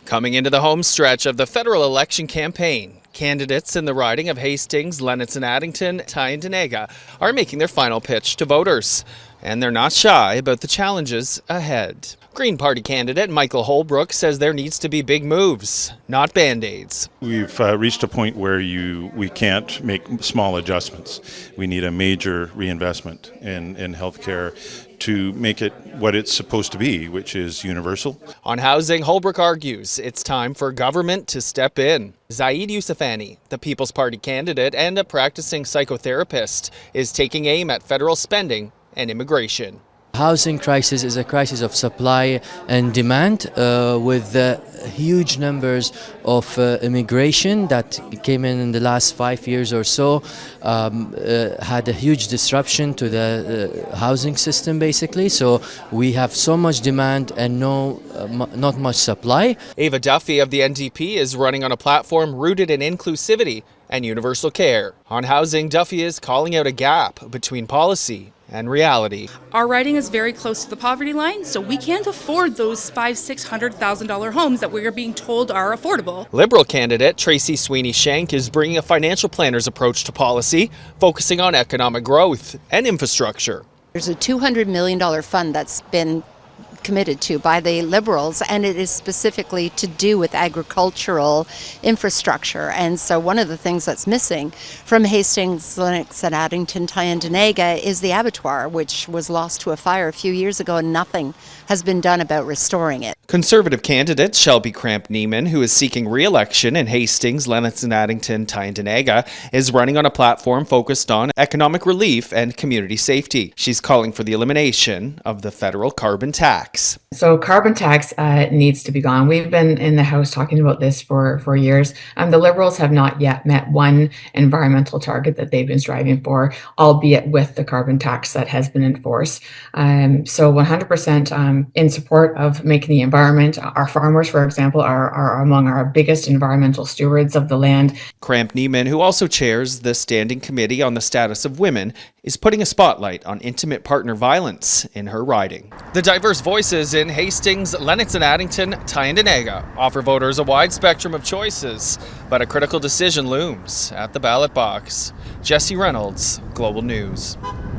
Coming into the home stretch of the federal election campaign, candidates in the riding of Hastings-Lennox and Addington-Tyendinaga are making their final pitch to voters. And they're not shy about the challenges ahead. Green Party candidate Michael Holbrook says there needs to be big moves, not Band-Aids. We've reached a point where we can't make small adjustments. We need a major reinvestment in healthcare to make it what it's supposed to be, which is universal. On housing, Holbrook argues it's time for government to step in. Zaid Yousafani, the People's Party candidate and a practicing psychotherapist, is taking aim at federal spending and immigration. Housing crisis is a crisis of supply and demand with huge numbers of immigration that came in the last 5 years or so, had a huge disruption to the housing system basically. So we have so much demand and not much supply. Ava Duffy of the NDP is running on a platform rooted in inclusivity and universal care. On housing, Duffy is calling out a gap between policy and reality. Our riding is very close to the poverty line, so we can't afford those $500,000-$600,000 homes that we are being told are affordable. Liberal candidate Tracy Sweeney-Shank is bringing a financial planner's approach to policy, focusing on economic growth and infrastructure. There's a $200 million fund that's been committed to by the Liberals, and it is specifically to do with agricultural infrastructure. And so one of the things that's missing from Hastings-Lennox and Addington-Tyendinaga is the abattoir, which was lost to a fire a few years ago, and nothing has been done about restoring it. Conservative candidate Shelby Cramp-Niemann, who is seeking re-election in Hastings, Lennox and Addington-Tyendinaga, is running on a platform focused on economic relief and community safety. She's calling for the elimination of the federal carbon tax. So carbon tax needs to be gone. We've been in the House talking about this for years. The Liberals have not yet met one environmental target that they've been striving for, albeit with the carbon tax that has been enforced. So 100% in support of making the environment. Our farmers, for example, are among our biggest environmental stewards of the land. Cramp-Niemann, who also chairs the Standing Committee on the Status of Women, is putting a spotlight on intimate partner violence in her riding. The diverse voices in Hastings, Lennox and Addington-Tyendinaga offer voters a wide spectrum of choices, but a critical decision looms at the ballot box. Jesse Reynolds, Global News.